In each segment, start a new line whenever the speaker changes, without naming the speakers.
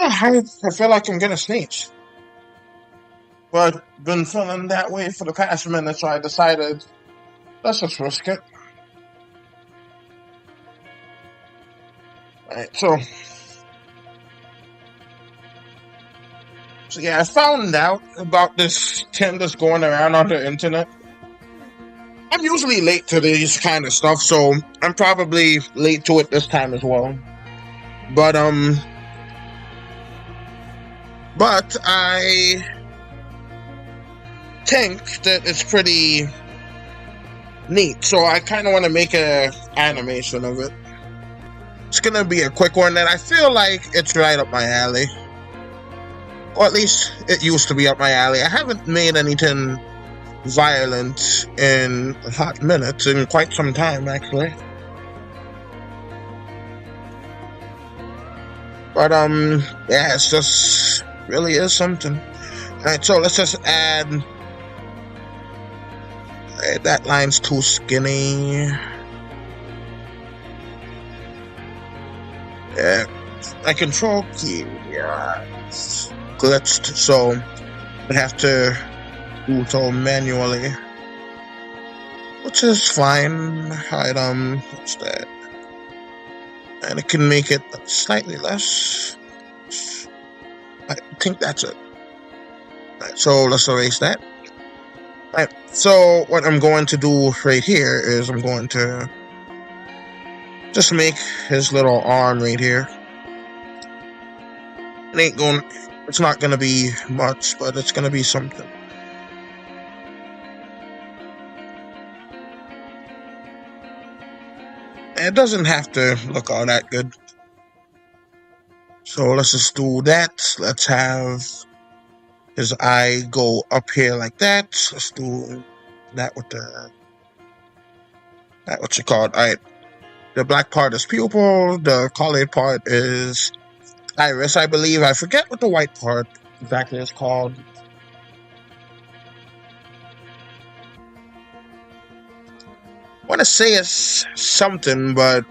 I feel like I'm gonna sneeze. But been feeling that way for the past minute, so I decided let's just risk it. Right, so yeah, I found out about this thing that's going around on the internet. I'm usually late to these kind of stuff, so I'm probably late to it this time as well. But I think that it's pretty neat, so I kind of want to make a animation of it. It's gonna be a quick one, and I feel like it's right up my alley. Or at least it used to be up my alley. I haven't made anything violent in a hot minute, in quite some time, actually. But, yeah, it's just really is something. Alright, so let's just add. That line's too skinny. Yeah, my control key, yeah, it's glitched, so I have to do so manually, which is fine. What's that? And it can make it slightly less. I think that's it. Right, so let's erase that. Right, so what I'm going to do right here is I'm going to just make his little arm right here. It's not gonna be much, but it's gonna be something. It doesn't have to look all that good. So let's just do that. Let's have his eye go up here like that. Let's do that with what you call it. Alright. The black part is pupil, the colored part is iris, I believe. I forget what the white part exactly is called. I want to say it's something, but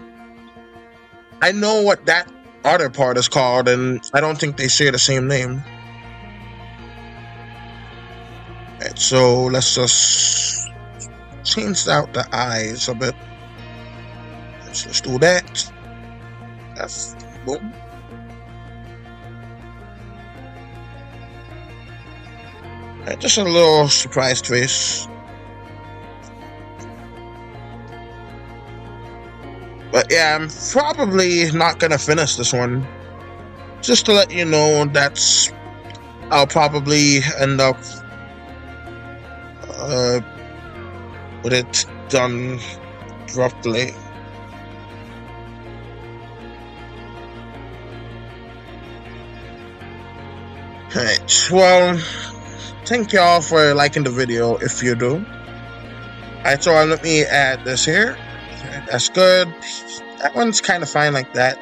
I know what that other part is called, and I don't think they share the same name. Right, so let's just change out the eyes a bit. Let's do that. That's boom. Right, just a little surprise face. But yeah, I'm probably not gonna finish this one. Just to let you know, I'll probably end up with it done roughly. Alright, well, thank y'all for liking the video if you do. Alright, so let me add this here. Okay, that's good. That one's kind of fine like that.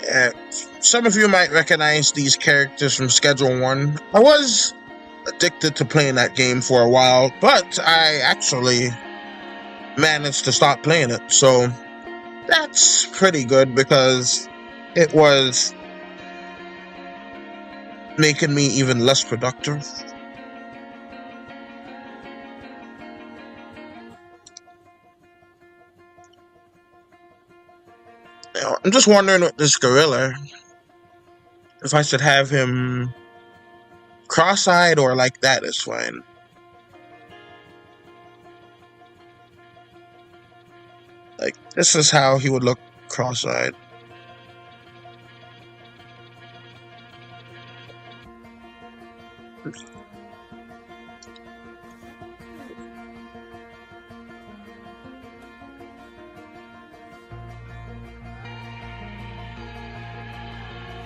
Yeah, some of you might recognize these characters from Schedule 1. I was addicted to playing that game for a while, but I actually managed to stop playing it, so that's pretty good because it was making me even less productive. Now, I'm just wondering with this gorilla if I should have him cross-eyed or like that is fine. Like, this is how he would look cross-eyed.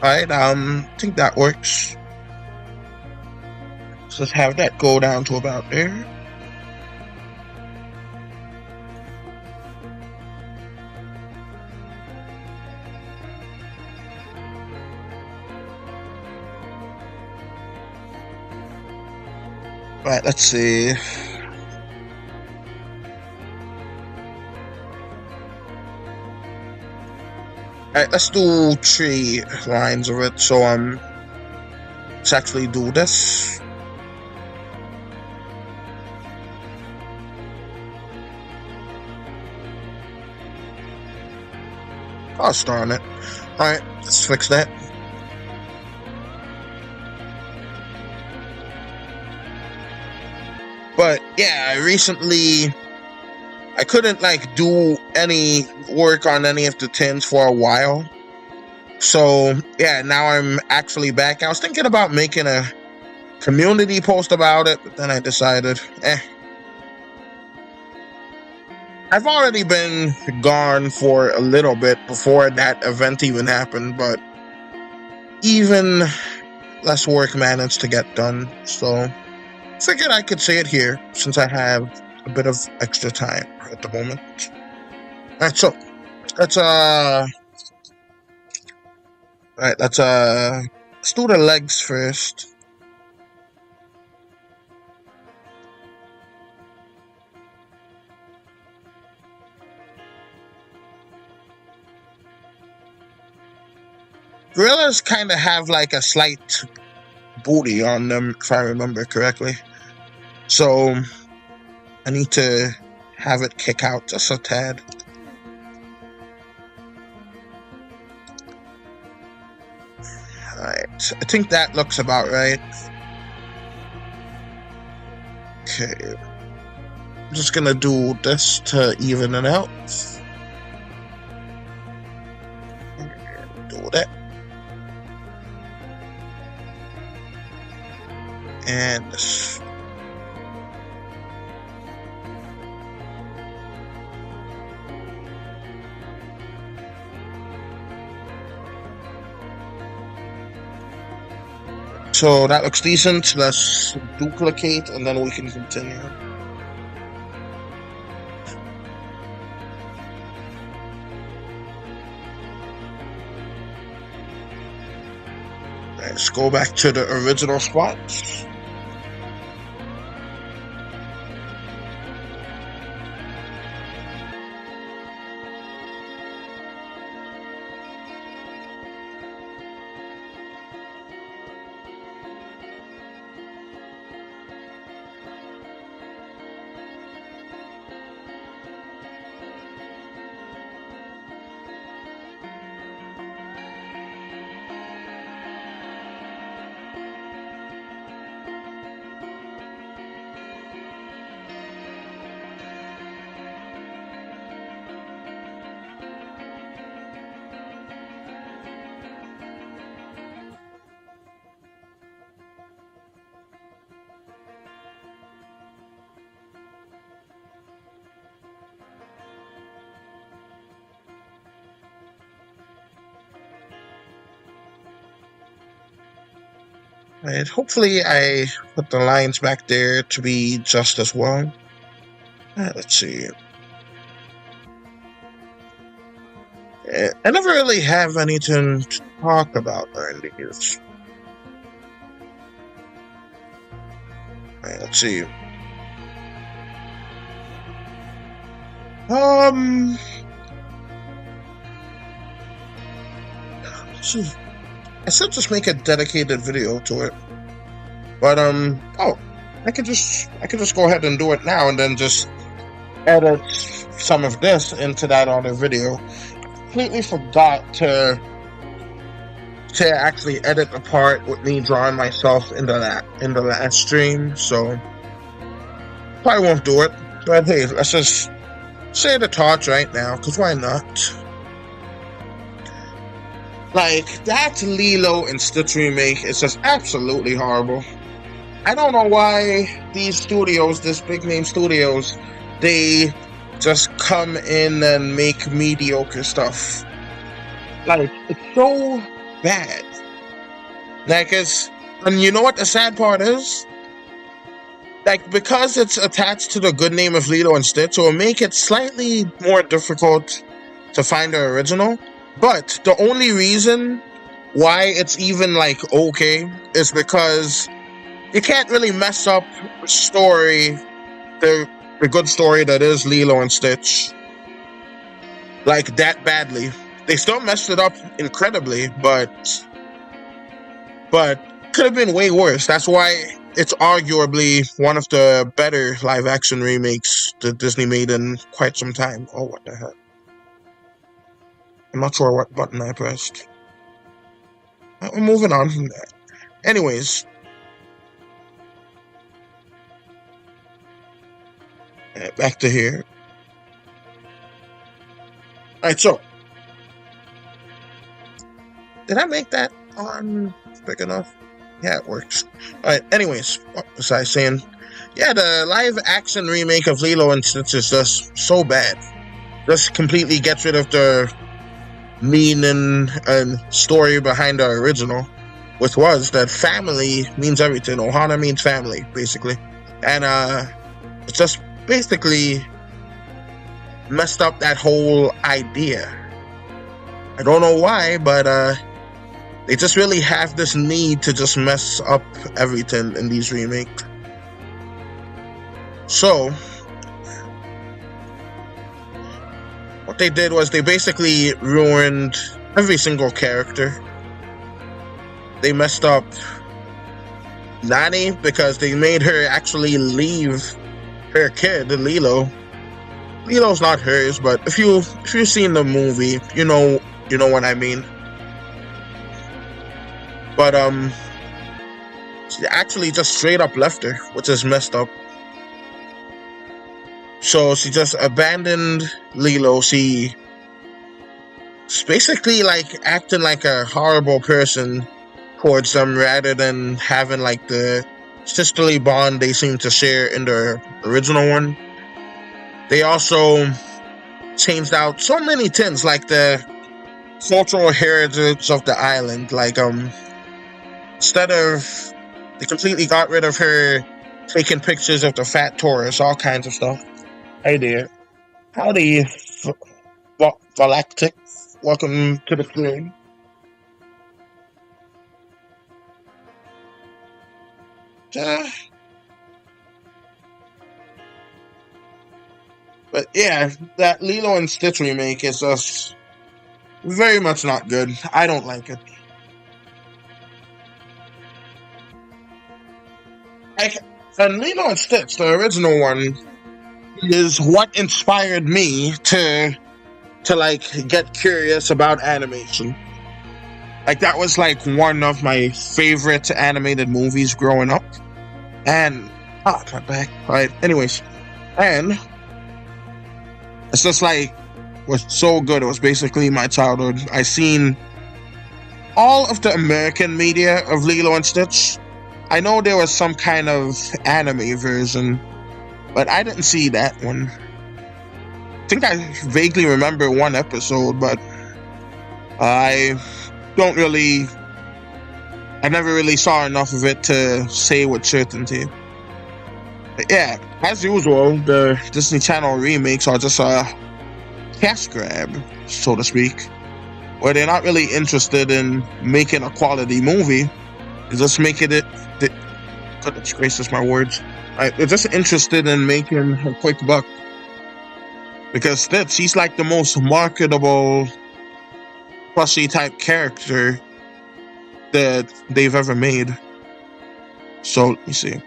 Alright, I think that works. So let's have that go down to about there. Right, let's see. Alright, let's do 3 lines of it. So let's actually do this. Oh, darn it. Alright, let's fix that. But yeah, I couldn't like do any work on any of the tins for a while. So yeah, now I'm actually back. I was thinking about making a community post about it, but then I decided, I've already been gone for a little bit before that event even happened, but even less work managed to get done. So figured I could say it here since I have a bit of extra time at the moment. Alright, so let's let's do the legs first. Gorillas kind of have like a slight booty on them, if I remember correctly. So I need to have it kick out just a tad. Alright, I think that looks about right. Okay. I'm just gonna do this to even it out. Do that. And this. So that looks decent. Let's duplicate and then we can continue. Let's go back to the original spot. Right, hopefully I put the lines back there to be just as well. Let's see. I never really have anything to talk about during these. Right, let's see. Let's see. I should just make a dedicated video to it. But oh, I could just go ahead and do it now and then just edit some of this into that other video. Completely forgot to actually edit the part with me drawing myself into that stream, so probably won't do it. But hey, let's just say the thoughts right now, because why not? Like, that Lilo and Stitch remake is just absolutely horrible. I don't know why these studios, this big name studios, they just come in and make mediocre stuff. Like, it's so bad. Like, and you know what the sad part is? Like, because it's attached to the good name of Lilo and Stitch, it will make it slightly more difficult to find the original. But the only reason why it's even, like, okay is because you can't really mess up the story, the good story that is Lilo and Stitch, like, that badly. they still messed it up incredibly, but could have been way worse. That's why it's arguably one of the better live-action remakes that Disney made in quite some time. Oh, what the heck? I'm not sure what button I pressed. We're moving on from that. Anyways. Back to here. Alright, so. Did I make that on big enough? Yeah, it works. Alright, anyways. What was I saying? Yeah, the live-action remake of Lilo and Stitch is just so bad. Just completely gets rid of the meaning and story behind the original, which was that family means everything. Ohana means family, basically. And it's just basically messed up that whole idea. I don't know why, but they just really have this need to just mess up everything in these remakes. So what they did was they basically ruined every single character. They messed up Nani because they made her actually leave her kid, Lilo. Lilo's not hers, but if you've seen the movie, you know what I mean. But she actually just straight up left her, which is messed up. So she just abandoned Lilo. She's basically like acting like a horrible person towards them rather than having like the sisterly bond they seem to share in the original one. They also changed out so many things, like the cultural heritage of the island. Like instead of, they completely got rid of her taking pictures of the fat tourists, all kinds of stuff. Hey there. Howdy, Galactic. Welcome to the stream. But yeah, that Lilo and Stitch remake is just very much not good. I don't like it. And Lilo and Stitch, the original one, is what inspired me to like get curious about animation. Like that was like one of my favorite animated movies growing up. And my back. Alright, anyways. And it's just like was so good. It was basically my childhood. I seen all of the American media of Lilo and Stitch. I know there was some kind of anime version, but I didn't see that one. I think I vaguely remember one episode, but I never really saw enough of it to say with certainty. But yeah, as usual, the Disney Channel remakes are just a cash grab, so to speak, where they're not really interested in making a quality movie. They're just making it, goodness gracious, my words. They're just interested in making a quick buck. Because Stitch, she's like the most marketable plushie type character that they've ever made. So, let me see.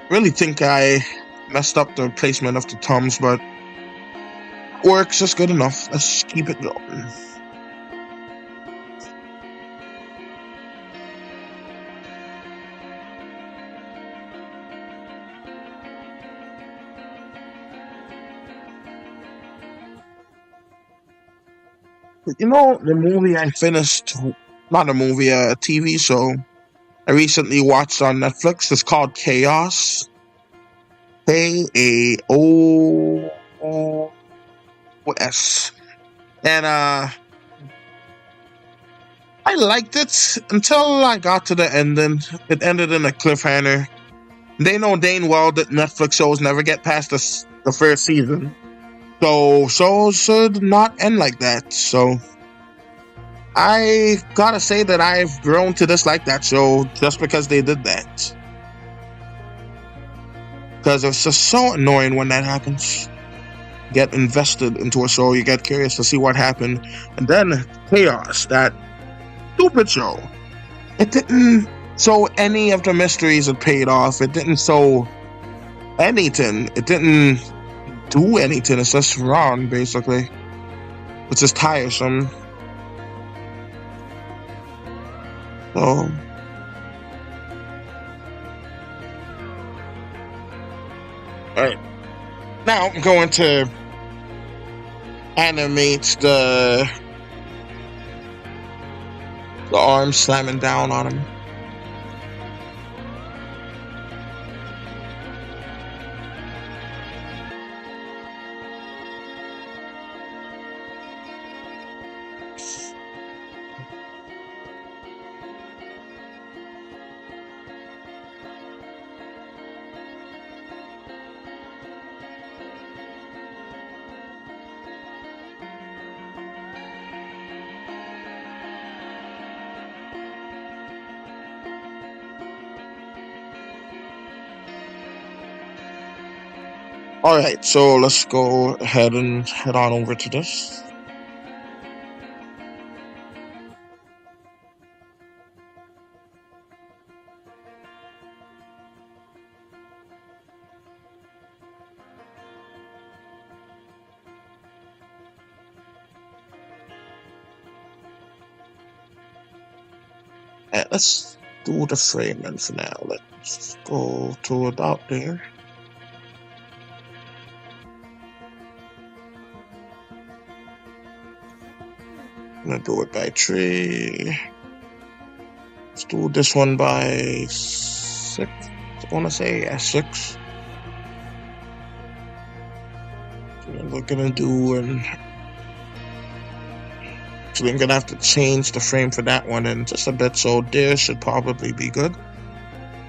Really think I messed up the placement of the thumbs, but works is good enough. Let's keep it going. You know, the movie I finished, not a movie, a TV show I recently watched on Netflix is called Chaos. K-A-O-S. And I liked it until I got to the ending. It ended in a cliffhanger. They know dang well that Netflix shows never get past the first season. So shows should not end like that. So I gotta say that I've grown to dislike that show just because they did that. Because it's just so annoying when that happens. get invested into a show, you get curious to see what happened, and then chaos, that stupid show. It didn't show any of the mysteries it paid off. It didn't show anything. It didn't do anything. It's just wrong, basically. It's just tiresome. So, alright. Now I'm going to animate the arm slamming down on him. Alright, so let's go ahead and head on over to this. Let's do the framing for now. Let's go to about there. I'm gonna do it by tree. Let's do this one by 6. I want to say 6. We're gonna do actually, I'm gonna have to change the frame for that one in just a bit, so there should probably be good.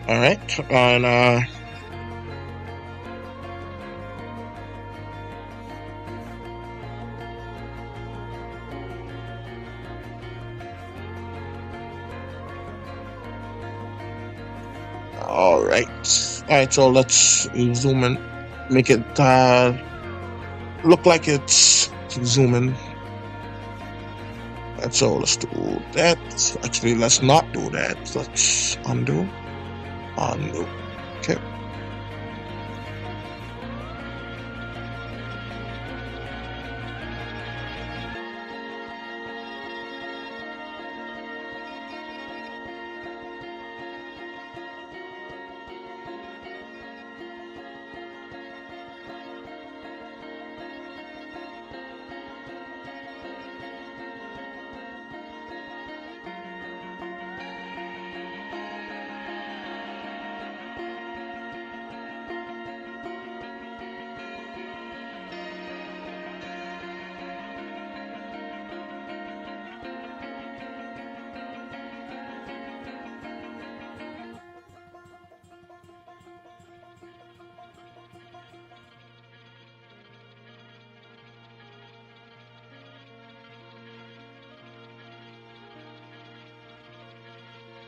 Alright, and Alright, so let's zoom in, make it look like it's zooming. And so let's do that. Actually, let's not do that. Let's undo. Okay.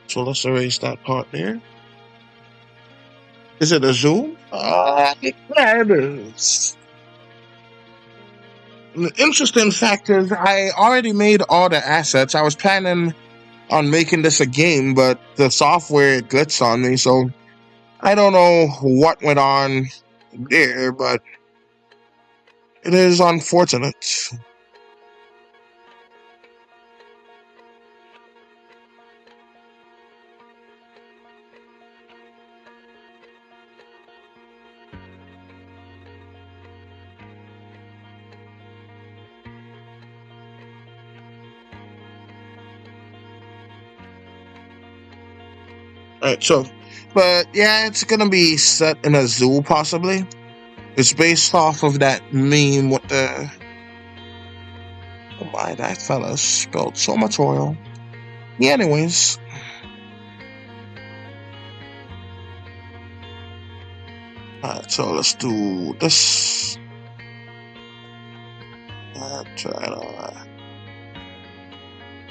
So let's erase that part there. Is it a zoom? Yeah, it is. The interesting fact is I already made all the assets. I was planning on making this a game, but the software glitched on me, so I don't know what went on there, but it is unfortunate. Alright, so, but yeah, it's gonna be set in a zoo, possibly. It's based off of that meme with the... Oh my, that fella spilled so much oil. Yeah, anyways. Alright, so let's do this.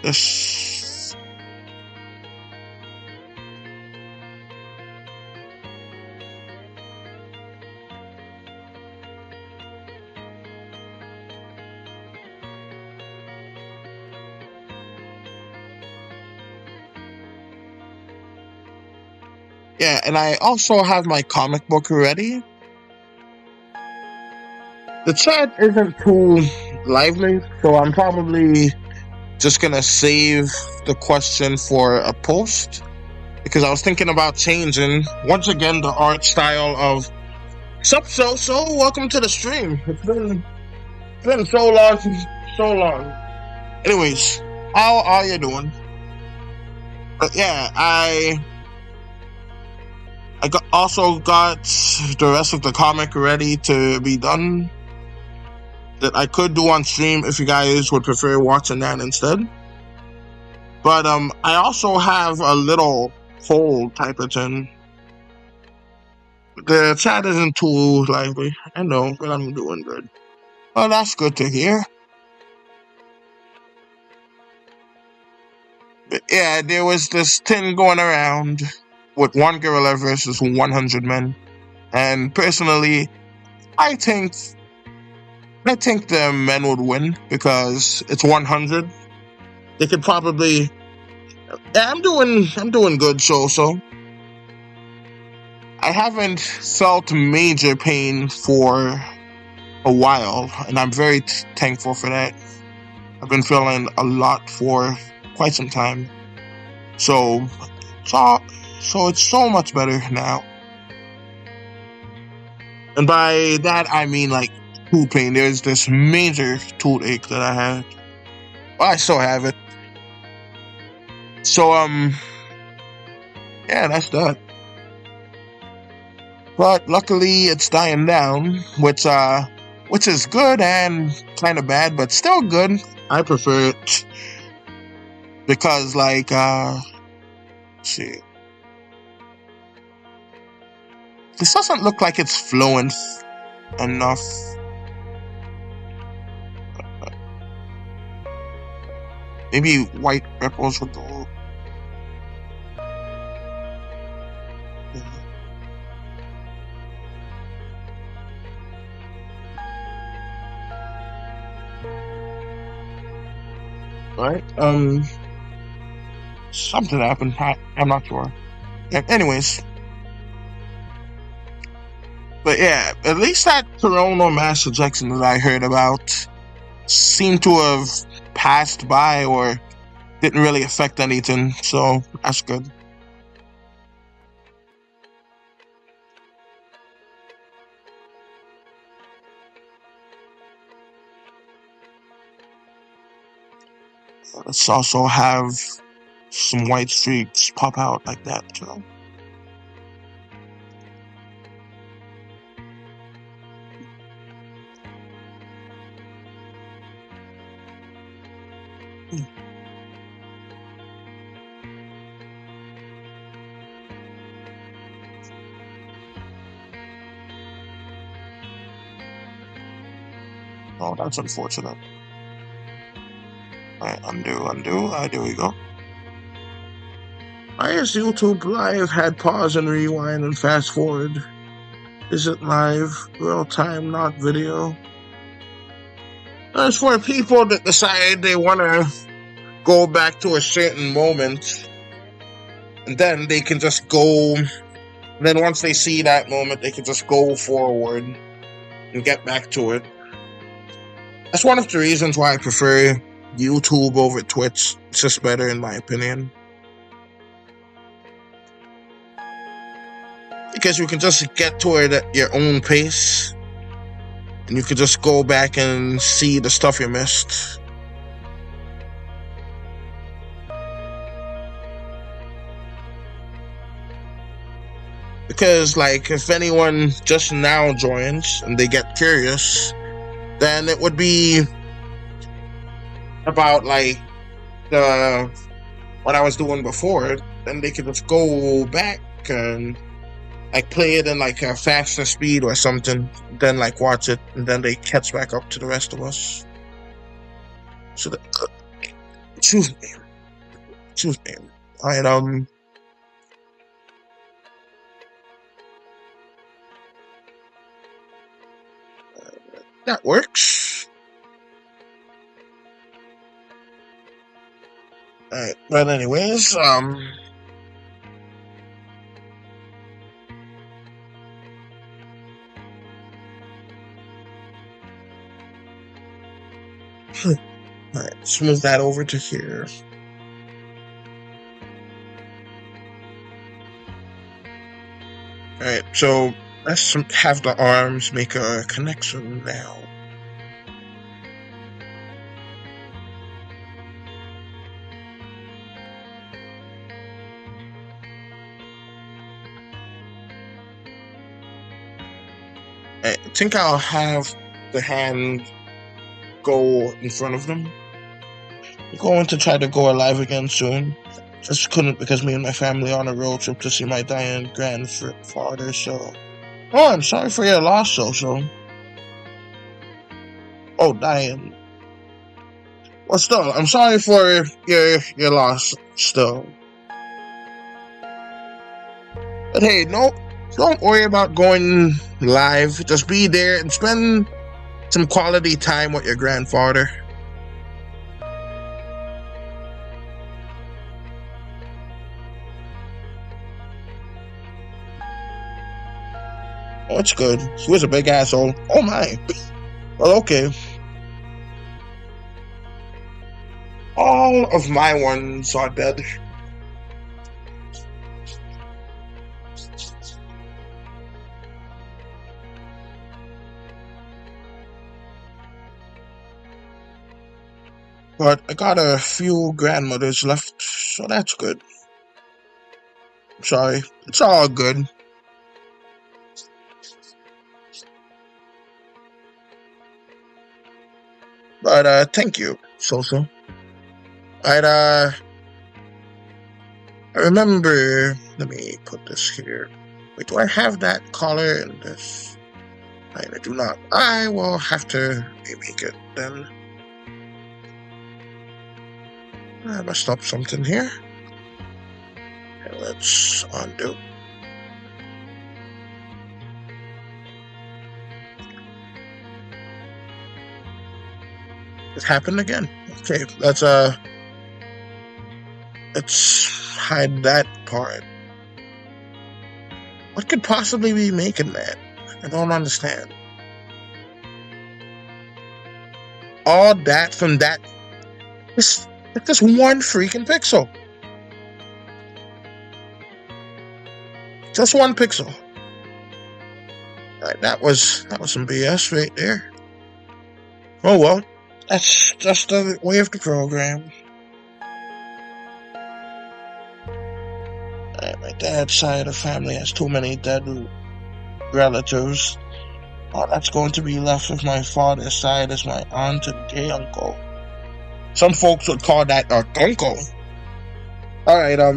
This. Yeah, and I also have my comic book ready. The chat isn't too lively, so I'm probably just gonna save the question for a post because I was thinking about changing once again the art style of Sup So. Welcome to the stream. It's been so long, so long. Anyways, how are you doing? But yeah, also got the rest of the comic ready to be done that I could do on stream if you guys would prefer watching that instead. But I also have a little poll type of thing. The chat isn't too lively, I know, but I'm doing good. Well, that's good to hear. But yeah, there was this thing going around with one gorilla versus 100 men, and personally, I think the men would win because it's 100. They could probably. Yeah, I'm doing good, so. I haven't felt major pain for a while, and I'm very thankful for that. I've been feeling a lot for quite some time, so it's so much better now. And by that I mean like tooth pain. There's this major toothache that I had. Well, I still have it. So yeah, that's that. But luckily it's dying down, which is good and kind of bad, but still good. I prefer it because like see, this doesn't look like it's fluent enough. Maybe white ripples with the. Right? Something happened. I'm not sure. Yeah, anyways. But yeah, at least that coronal mass ejection that I heard about seemed to have passed by or didn't really affect anything, so that's good. Let's also have some white streaks pop out like that, so. Oh, that's unfortunate. Alright, undo. There we go. Why is YouTube Live had pause and rewind and fast forward? Is it live, real time, not video? It's for people that decide they want to go back to a certain moment, and then they can just go. Then once they see that moment, they can just go forward and get back to it. That's one of the reasons why I prefer YouTube over Twitch. It's just better in my opinion. Because you can just get to it at your own pace. And you can just go back and see the stuff you missed. Because, like, if anyone just now joins and they get curious, then it would be about, like, what I was doing before. Then they could just go back and, like, play it in, like, a faster speed or something. Then, like, watch it. And then they catch back up to the rest of us. So, excuse me. Alright, that works. Alright, but anyways, Alright, let's move that over to here. Alright, so let's have the arms make a connection now. I think I'll have the hand go in front of them. I'm going to try to go alive again soon. Just couldn't because me and my family are on a road trip to see my dying grandfather, so... Oh, I'm sorry for your loss, So. Oh, dying. Well, still, I'm sorry for your loss, still. But hey, no, don't worry about going live. Just be there and spend some quality time with your grandfather. Oh, it's good. He was a big asshole. Oh my. Well, okay. All of my ones are dead. But I got a few grandmothers left, so that's good. Sorry. It's all good. But thank you, So. I remember, let me put this here. Wait, do I have that collar in this? I do not. I will have to remake it then. I messed up something here. Okay, let's undo. It happened again. Okay, let's hide that part. What could possibly be making that? I don't understand. All that from that. It's like this one freaking pixel. Just one pixel. Right, that was some BS right there. Oh well. That's just the way of the program. My dad's side of the family has too many dead relatives. All that's going to be left of my father's side is my aunt and gay uncle. Some folks would call that a uncle. Alright, I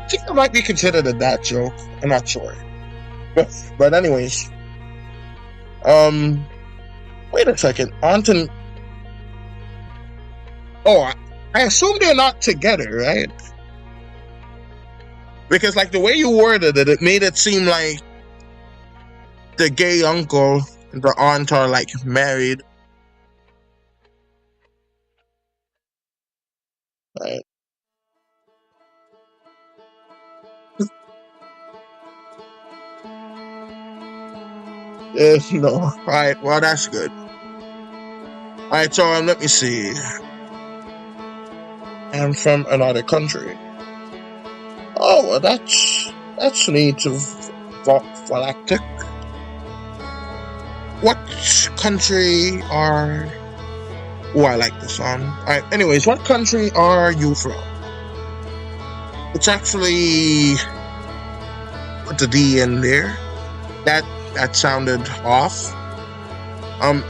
think that might be considered a dad joke. I'm not sure. But anyways. Wait a second. Aunt and... Oh, I assume they're not together, right? Because, like, the way you worded it, it made it seem like the gay uncle and the aunt are, like, married. Right. No. Alright, well, that's good. Alright, so let me see. I'm from another country. Oh, well, that's neat to Galactic. What country are... Oh, I like this song. Alright, anyways, what country are you from? It's actually... Put the D in there. That sounded off.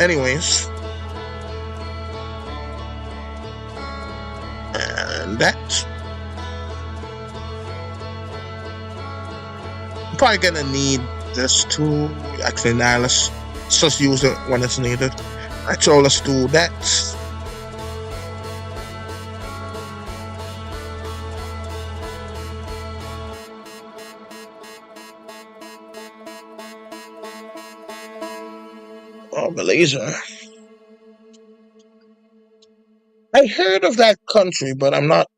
Anyways. And that's... I'm probably gonna need this too. Actually, nah, let's just use it when it's needed. Alright, so let's do that. Oh, Malaysia. I heard of that country, but I'm not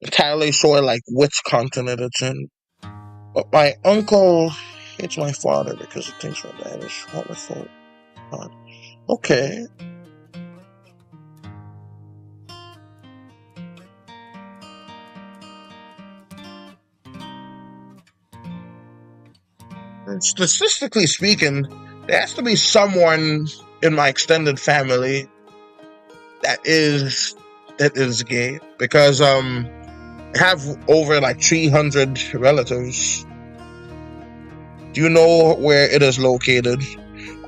entirely sure like which continent it's in. But my uncle hates my father because he thinks my dad is wonderful. Okay. And statistically speaking, there has to be someone in my extended family that is gay, because I have over like 300 relatives. Do you know where it is located?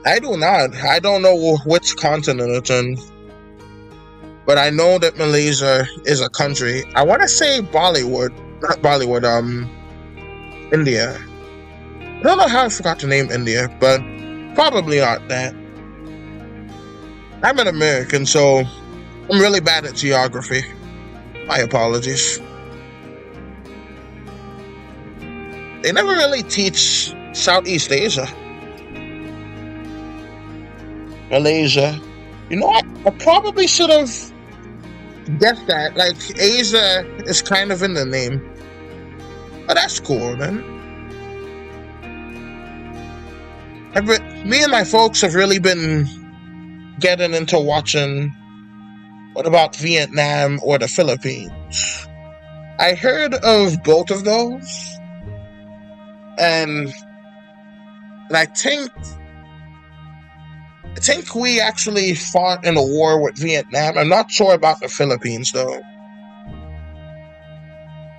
I do not. I don't know which continent it's in, but I know that Malaysia is a country. I want to say Bollywood, not Bollywood. India. I don't know how I forgot to name India, but probably not that. I'm an American, so I'm really bad at geography. My apologies. They never really teach Southeast Asia. Malaysia. You know what? I probably should have guessed that. Like, Asia is kind of in the name. But that's cool, man. Me and my folks have really been getting into watching What About Vietnam or the Philippines. I heard of both of those, and I think we actually fought in a war with Vietnam. I'm not sure about the Philippines though,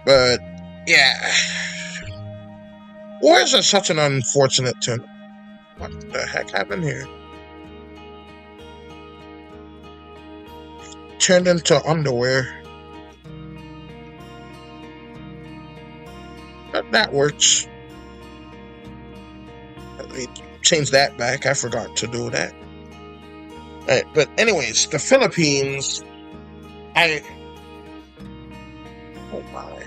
but yeah, wars are such an unfortunate thing. What the heck happened here? Turned into underwear. But that works. Let me change that back. I forgot to do that. Alright, but anyways, the Philippines, oh my.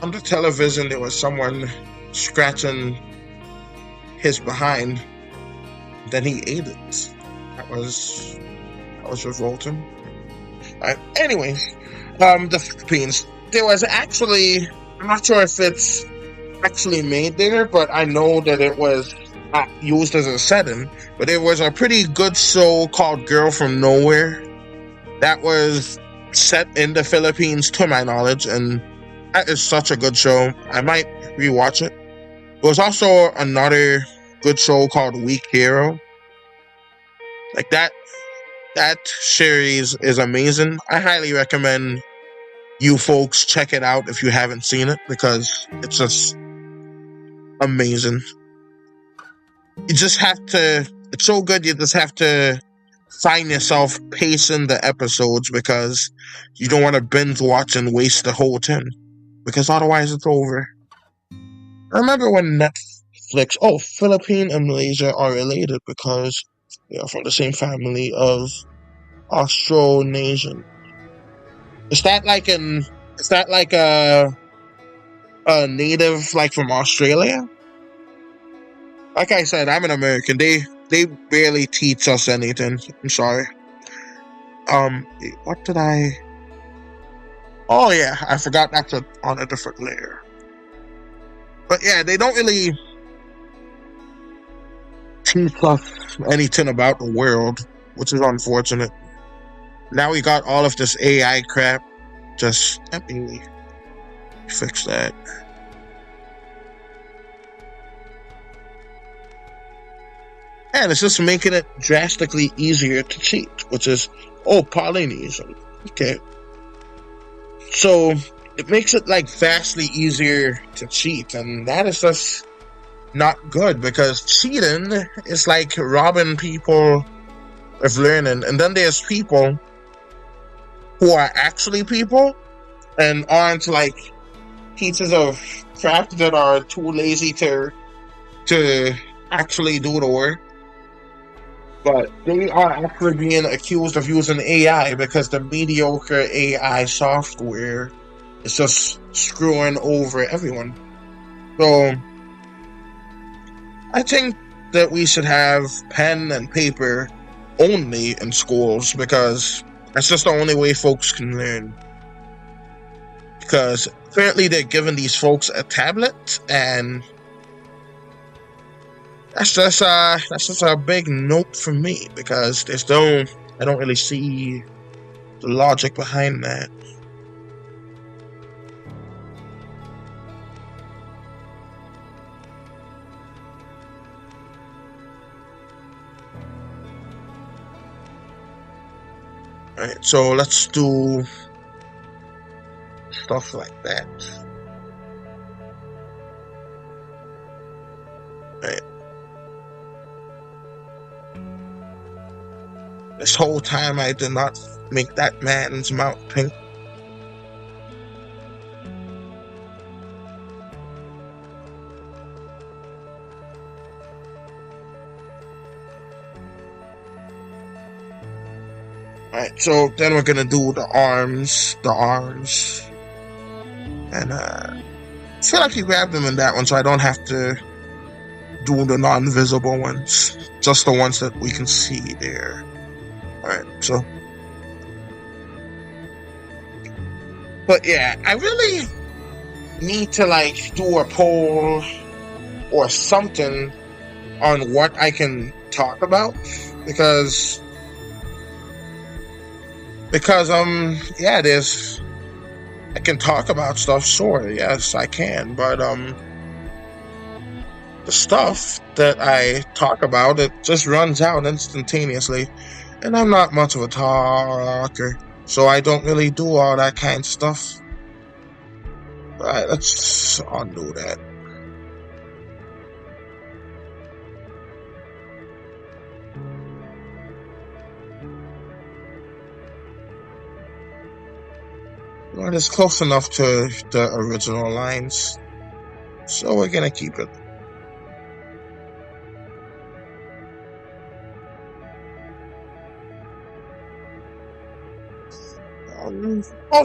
On the television, there was someone scratching his behind. Then he ate it. That was revolting. Anyways, the Philippines. There was actually, I'm not sure if it's actually made there, but I know that it was used as a setting. But it was a pretty good show called Girl from Nowhere that was set in the Philippines, to my knowledge, and that is such a good show. I might rewatch it. There was also another good show called Weak Hero. Like that series is amazing. I highly recommend you folks check it out if you haven't seen it, because it's just amazing. You just have to, it's so good, you just have to find yourself pacing the episodes, because you don't want to binge watch and waste the whole thing, because otherwise it's over. I remember when Netflix, Philippines and Malaysia are related because they are from the same family of Austronesian. Is that like a native, like, from Australia? Like I said, I'm an American. They barely teach us anything. I'm sorry. What did I? Oh yeah, I forgot that's on a different layer. But yeah, they don't really teach us anything about the world, which is unfortunate. Now we got all of this AI crap. Just let me fix that. And it's just making it drastically easier to cheat, which is, Polynesian. Okay. So it makes it like vastly easier to cheat, and that is just not good, because cheating is like robbing people of learning. And then there's people who are actually people and aren't like pieces of crap that are too lazy to actually do the work. But they are actually being accused of using AI because the mediocre AI software is just screwing over everyone. So I think that we should have pen and paper only in schools, because that's just the only way folks can learn. Because apparently they're giving these folks a tablet, and that's just a big nope for me, because I don't really see the logic behind that. Alright, so let's do stuff like that. Alright. This whole time I did not make that man's mouth pink. Alright, so then we're gonna do the arms. And I feel like you grabbed them in that one, so I don't have to do the non-visible ones. Just the ones that we can see there. Alright, so. But yeah, I really need to like do a poll or something on what I can talk about, because yeah, I can talk about stuff, sure, yes I can, but the stuff that I talk about, it just runs out instantaneously, and I'm not much of a talker, so I don't really do all that kind of stuff. Alright, let's undo that. Well, it's close enough to the original lines, so we're gonna keep it.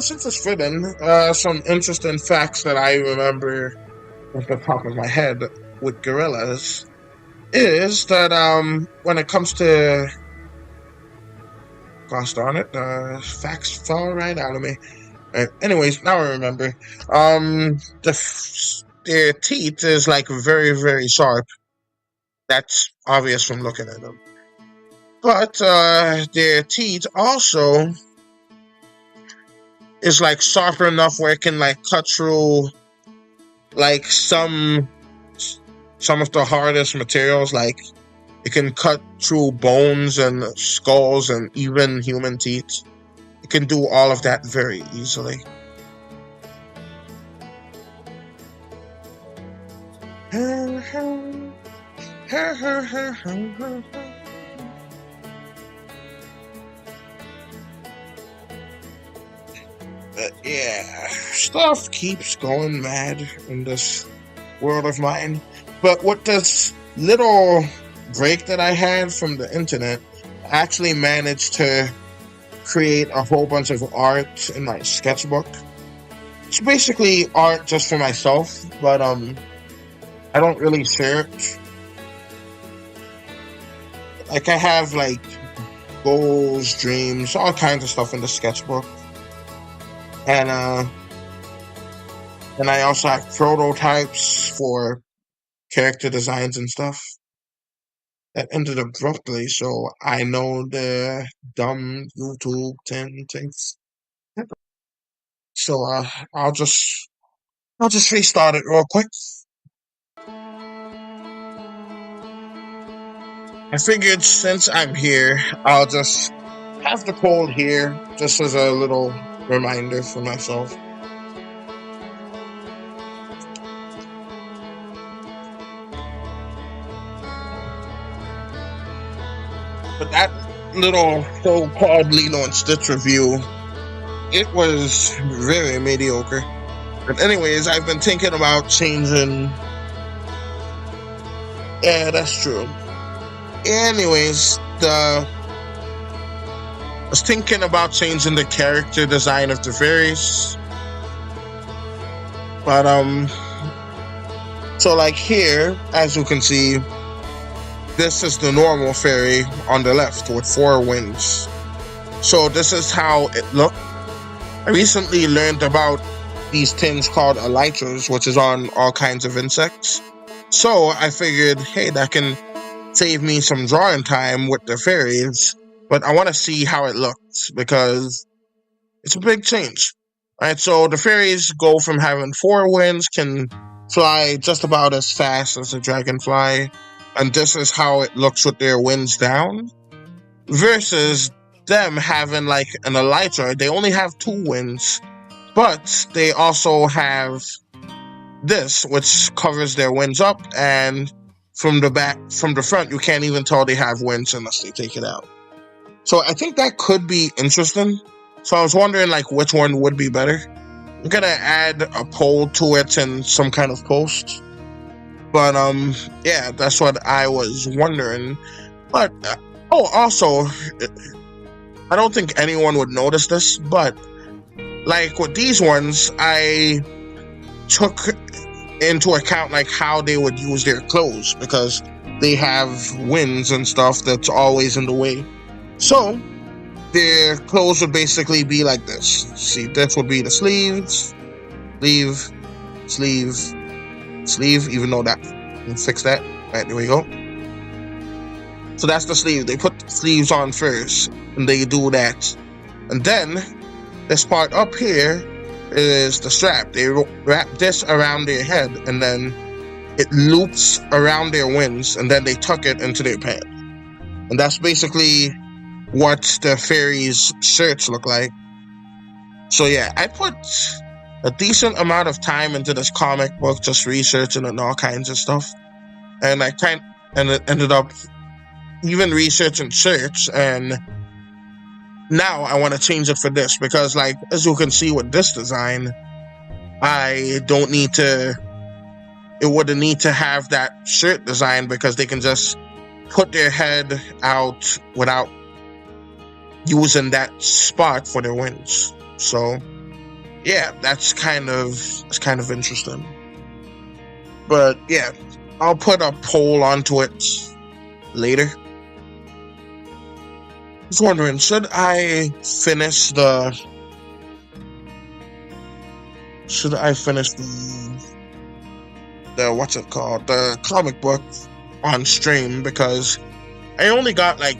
Since it's fitting, some interesting facts that I remember off the top of my head with gorillas is that when it comes to, gosh darn it, facts fell right out of me. Anyways, now I remember. Their teeth is like very, very sharp. That's obvious from looking at them. But their teeth also is like sharper enough where it can like cut through like some of the hardest materials. Like it can cut through bones and skulls and even human teeth. It can do all of that very easily. But yeah, stuff keeps going mad in this world of mine. But with this little break that I had from the internet, I actually managed to create a whole bunch of art in my sketchbook. It's basically art just for myself, but I don't really share it. Like I have like goals, dreams, all kinds of stuff in the sketchbook. And I also have prototypes for character designs and stuff that ended abruptly, so I know the dumb YouTube things. So I'll just restart it real quick. I figured since I'm here, I'll just have the poll here just as a little reminder for myself. But that little so-called Lilo and Stitch review, it was very mediocre. But anyways, I've been thinking about changing. Yeah, that's true. Anyways, I was thinking about changing the character design of the fairies. But so like here, as you can see, this is the normal fairy on the left with 4 wings. So this is how it looked. I recently learned about these things called elytras, which is on all kinds of insects. So I figured, hey, that can save me some drawing time with the fairies, but I want to see how it looks because it's a big change. Alright, so the fairies go from having 4 wings, can fly just about as fast as a dragonfly, and this is how it looks with their wings down, versus them having like an elytra. They only have 2 wings, but they also have this, which covers their wings up, and from the front, you can't even tell they have wings unless they take it out. So I think that could be interesting. So I was wondering like which one would be better. I'm gonna add a poll to it in some kind of post. But yeah, that's what I was wondering. But also, I don't think anyone would notice this, but like with these ones, I took into account like how they would use their clothes because they have winds and stuff that's always in the way. So their clothes would basically be like this. See, this would be the sleeves, sleeve, sleeve, sleeve, even though that, let's fix that. Right, there we go. So that's the sleeve. They put the sleeves on first, and they do that. And then, this part up here is the strap. They wrap this around their head, and then it loops around their wings, and then they tuck it into their pants. And that's basically what the fairies' shirts look like. So yeah, I put a decent amount of time into this comic book, just researching and all kinds of stuff. And it ended up even researching shirts, and now I want to change it for this because, like, as you can see with this design, I don't need to. It wouldn't need to have that shirt design because they can just put their head out without using that spot for their wings. So yeah, that's kind of interesting. But yeah, I'll put a poll onto it later. I was wondering, should I finish the what's it called, the comic book on stream, because I only got like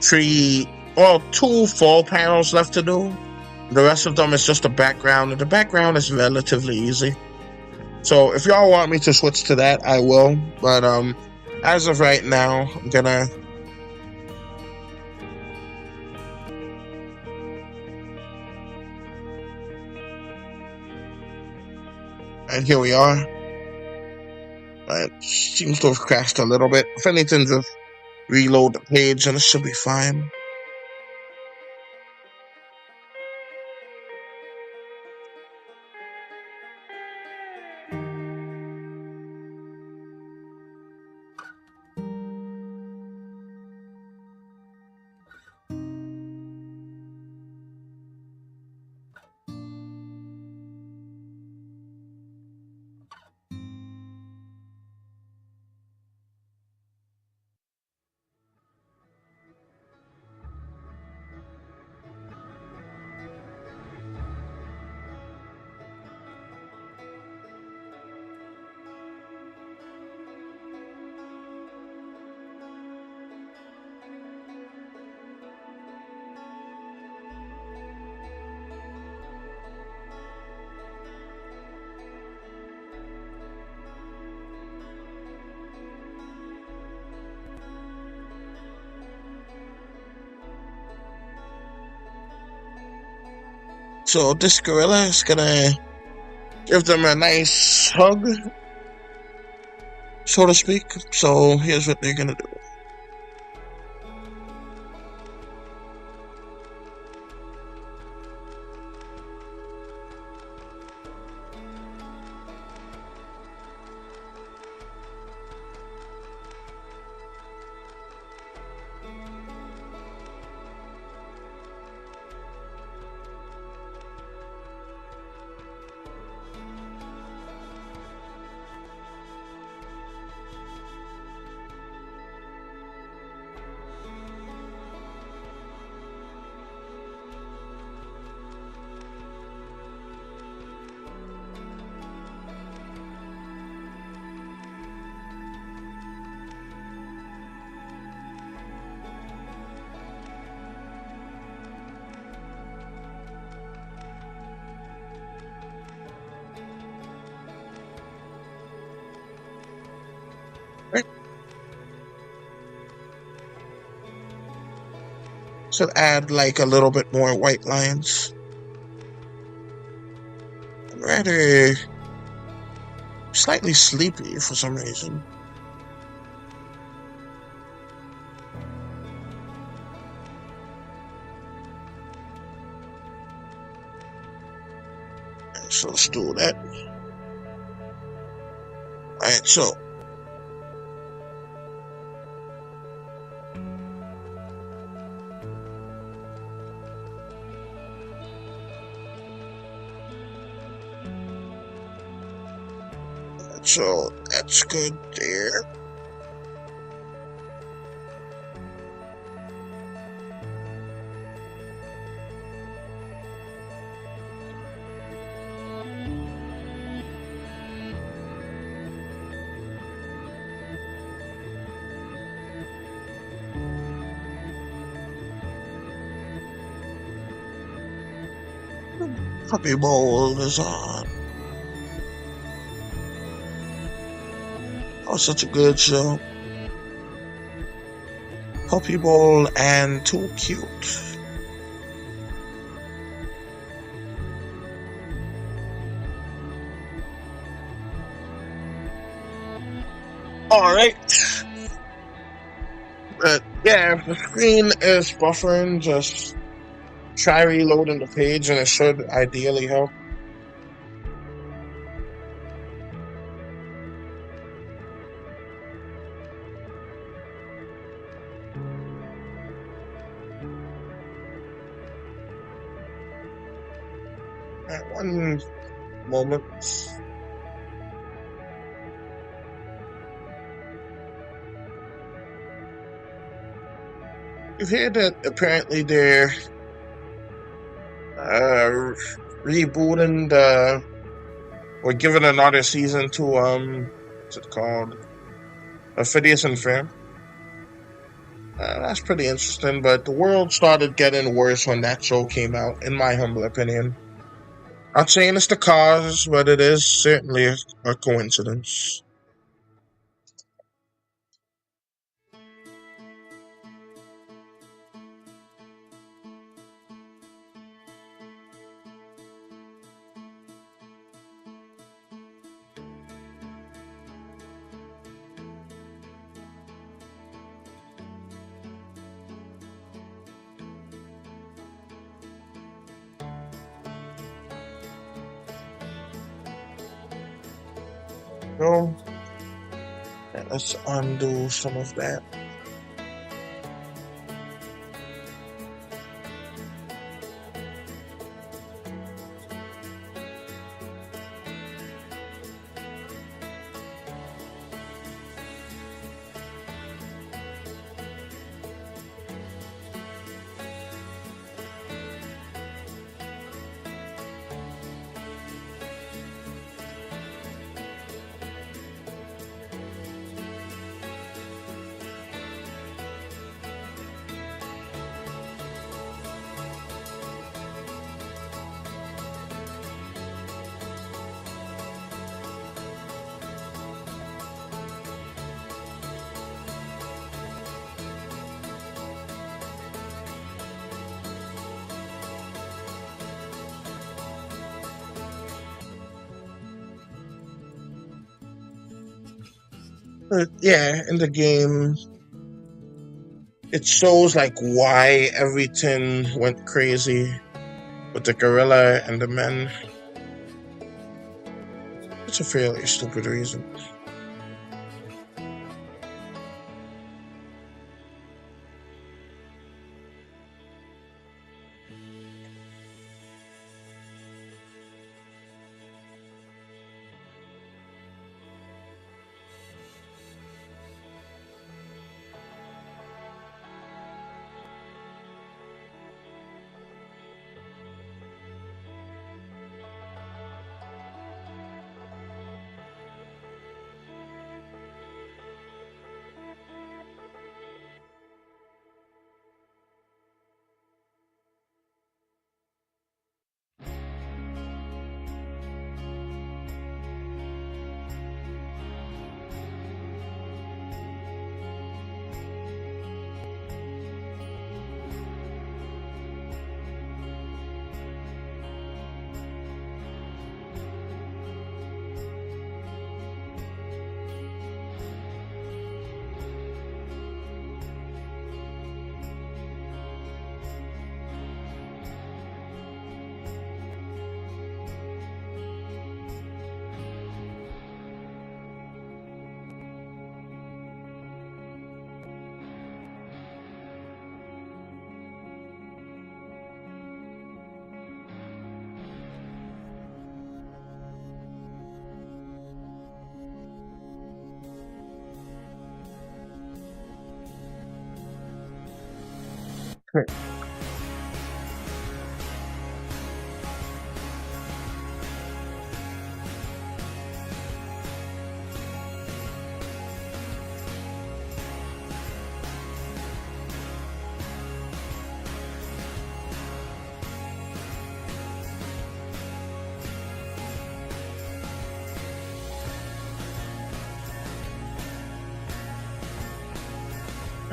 2 full panels left to do. The rest of them is just the background, and the background is relatively easy. So if y'all want me to switch to that, I will. But as of right now, I'm gonna and here we are. It seems to have crashed a little bit. If anything, just reload the page and it should be fine. So this gorilla is gonna give them a nice hug, so to speak. So here's what they're gonna do. Should add like a little bit more white lines. I'm rather slightly sleepy for some reason. So let's do that. Alright, so that's good there. Puppy Bowl is on. Oh, such a good show. Puppy Bowl and Too Cute. Alright. But yeah, if the screen is buffering, just try reloading the page and it should ideally help. At one moment. You've heard that apparently they're rebooting or giving another season to what's it called? Phineas and Ferb. That's pretty interesting, but the world started getting worse when that show came out, in my humble opinion. Not saying it's the cause, but it is certainly a coincidence. So, let's undo some of that. But yeah, in the game, it shows like why everything went crazy with the gorilla and the men. It's a fairly stupid reason.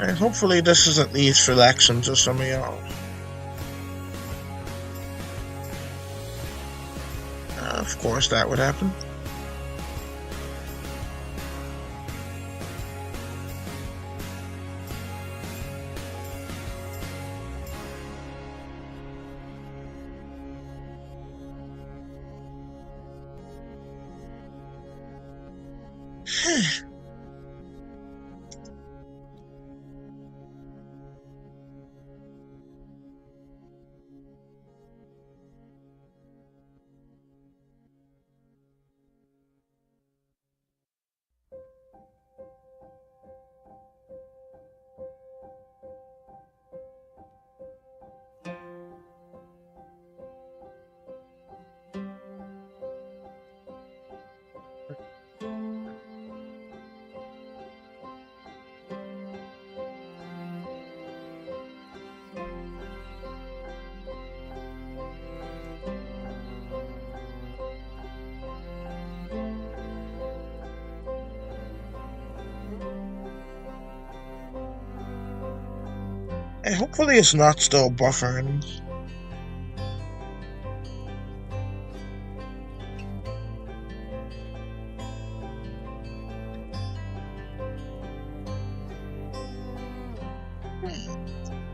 And hopefully this is at least relaxing to some of y'all. Of course that would happen. And hopefully it's not still buffering.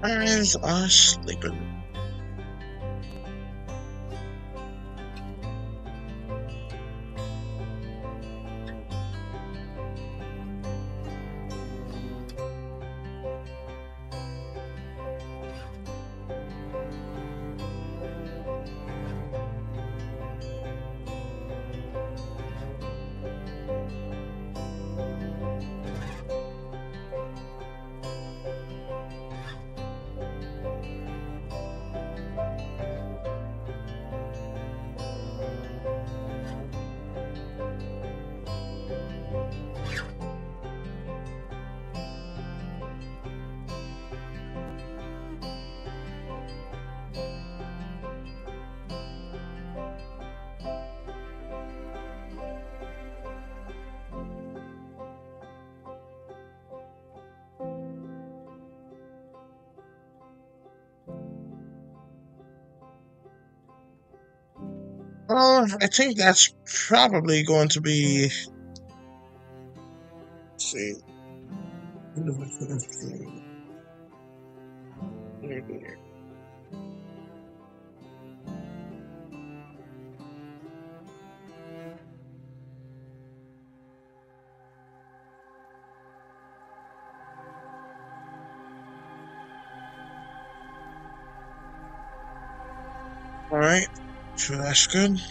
Eyes are sleeping. I think that's probably going to be. Let's see. Alright, so that's good.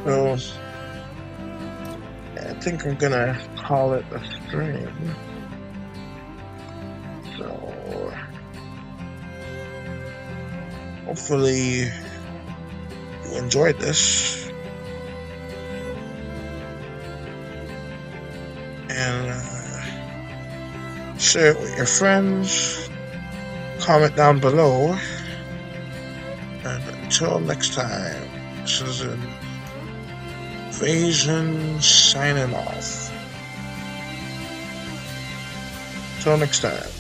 So, I think I'm gonna call it a stream. So, hopefully you enjoyed this. And share it with your friends, comment down below, and until next time, this is Invasion signing off. Till next time.